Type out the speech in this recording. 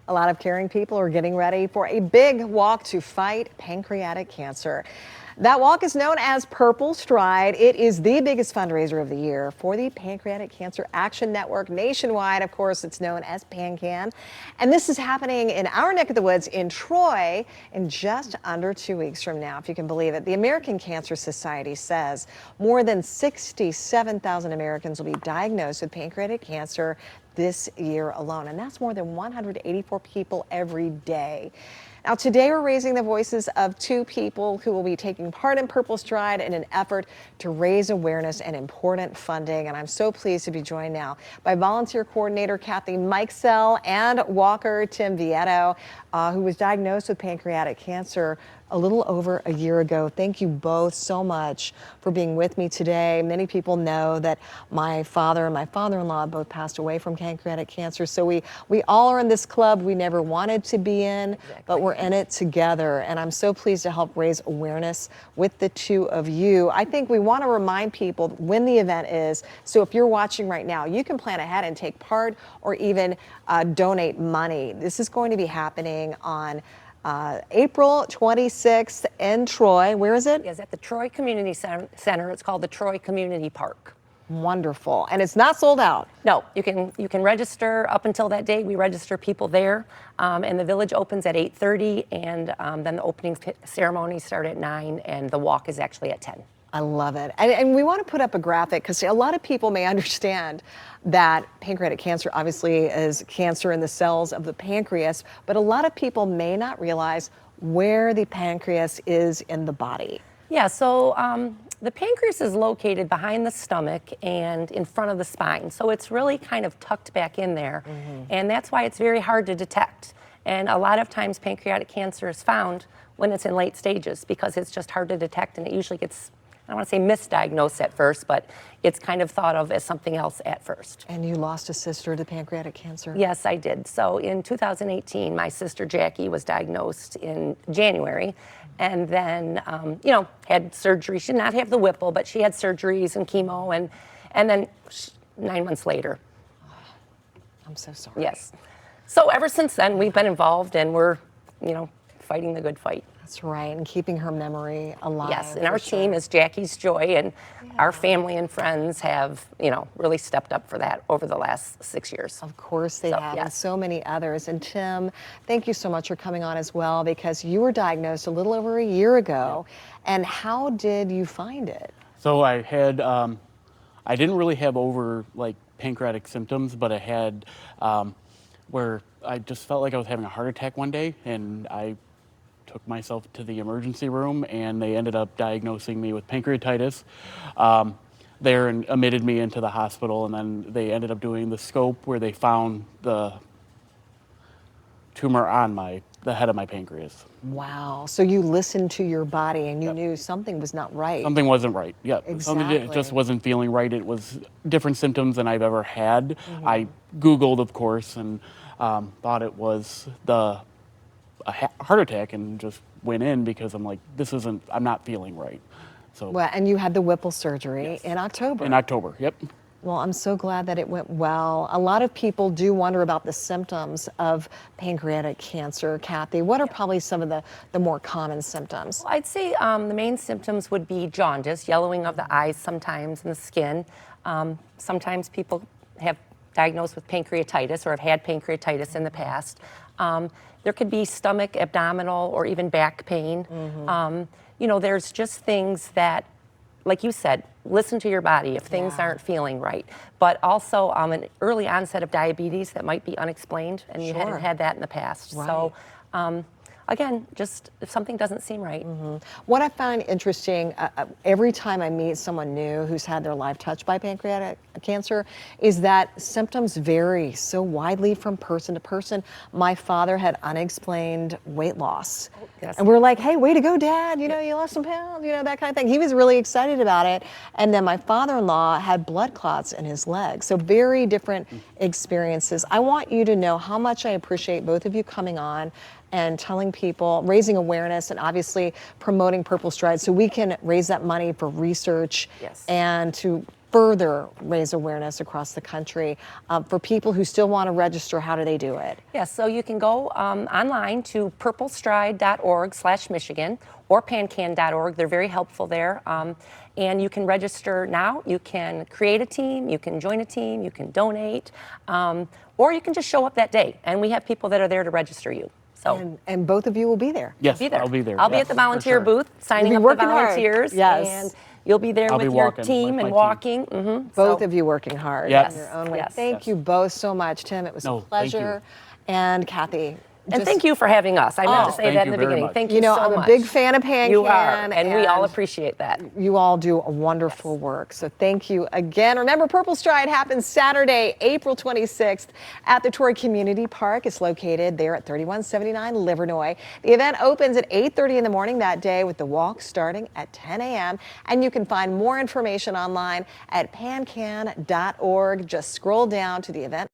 A lot of caring people are getting ready for a big walk to fight pancreatic cancer. That walk is known as Purplestride. It is the biggest fundraiser of the year for the Pancreatic Cancer Action Network nationwide. Of course, it's known as Pancan. And this is happening in our neck of the woods in Troy in just under 2 weeks from now, if you can believe it. The American Cancer Society says more than 67,000 Americans will be diagnosed with pancreatic cancer this year alone, and that's more than 184 people every day. Now, today we're raising the voices of two people who will be taking part in Purplestride in an effort to raise awareness and important funding. And I'm so pleased to be joined now by volunteer coordinator Kathy Mikesell and walker Tim Vietto, who was diagnosed with pancreatic cancer a little over a year ago. Thank you both so much for being with me today. Many people know that my father and my father-in-law both passed away from pancreatic cancer. So we all are in this club we never wanted to be in, but we're in it together. And I'm so pleased to help raise awareness with the two of you. I think we want to remind people when the event is. So if you're watching right now, you can plan ahead and take part or even donate money. This is going to be happening on April 26th in Troy. Where is it? It's at the Troy Community Center. It's called the Troy Community Park. Wonderful. And it's not sold out. No, you can register up until that day. We register people there, and the village opens at 8:30, and then the opening ceremonies start at 9, and the walk is actually at 10. I love it. And we want to put up a graphic because a lot of people may understand that pancreatic cancer obviously is cancer in the cells of the pancreas, but a lot of people may not realize where the pancreas is in the body. Yeah, so the pancreas is located behind the stomach and in front of the spine. So it's really kind of tucked back in there. And that's why it's very hard to detect. And a lot of times pancreatic cancer is found when it's in late stages because it's just hard to detect, and it usually gets, I don't want to say misdiagnosed at first, but it's kind of thought of as something else at first. And you lost a sister to pancreatic cancer? Yes, I did. So in 2018, my sister Jackie was diagnosed in January, and then, had surgery. She did not have the Whipple, but she had surgeries and chemo, and then 9 months later. I'm so sorry. Yes. So ever since then, we've been involved, and we're, fighting the good fight. That's right, and keeping her memory alive. Yes, and our team is Jackie's Joy, and our family and friends have, really stepped up for that over the last 6 years. Of course they have, and so many others. And Tim, thank you so much for coming on as well, because you were diagnosed a little over a year ago. And how did you find it? So I had, I didn't really have pancreatic symptoms, but I had where I just felt like I was having a heart attack one day, and I took myself to the emergency room, and they ended up diagnosing me with pancreatitis there and admitted me into the hospital. And then they ended up doing the scope where they found the tumor on the head of my pancreas. Wow. So you listened to your body and you knew something was not right. Something wasn't right. Yeah. Exactly. Something just wasn't feeling right. It was different symptoms than I've ever had. I Googled, of course, and thought it was a heart attack, and just went in because I'm like, I'm not feeling right. So. Well, and you had the Whipple surgery in October. In October, yep. Well, I'm so glad that it went well. A lot of people do wonder about the symptoms of pancreatic cancer. Kathy, what are probably some of the more common symptoms? Well, I'd say the main symptoms would be jaundice, yellowing of the eyes sometimes, and the skin. Sometimes people have diagnosed with pancreatitis or have had pancreatitis in the past. There could be stomach, abdominal, or even back pain. There's just things that, like you said, listen to your body if things aren't feeling right. But also an early onset of diabetes that might be unexplained, and you hadn't had that in the past. Right. So again, just if something doesn't seem right. What I find interesting every time I meet someone new who's had their life touched by pancreatic cancer is that symptoms vary so widely from person to person. My father had unexplained weight loss. Yes. And we're like, hey, way to go, Dad. You lost some pounds, that kind of thing. He was really excited about it. And then my father-in-law had blood clots in his legs. So very different experiences. I want you to know how much I appreciate both of you coming on and telling people, raising awareness, and obviously promoting Purplestride so we can raise that money for research and to further raise awareness across the country. For people who still want to register, how do they do it? Yes, so you can go online to purplestride.org/Michigan or pancan.org. They're very helpful there. And you can register now. You can create a team, you can join a team, you can donate, or you can just show up that day. And we have people that are there to register you. So. And both of you will be there. Yes, Be there. I'll be there. I'll be Yes, at the for volunteer sure. booth signing You'll be up the working hard. volunteers. Yes. And you'll be there I'll with be your walking team with and my walking. Both of you working hard Yes. in your own way. Yes. Thank you both so much, Tim. It was No, a thank you. pleasure. And Kathy. And thank you for having us. I meant to say thank that in you the very beginning. much. Thank you, You know, so I'm much. a big fan of Pancan. You are, and we all appreciate that. You all do a wonderful work. So thank you again. Remember, Purple Stride happens Saturday, April 26th at the Troy Community Park. It's located there at 3179 Livernois. The event opens at 8:30 in the morning that day with the walk starting at 10 a.m. And you can find more information online at pancan.org. Just scroll down to the event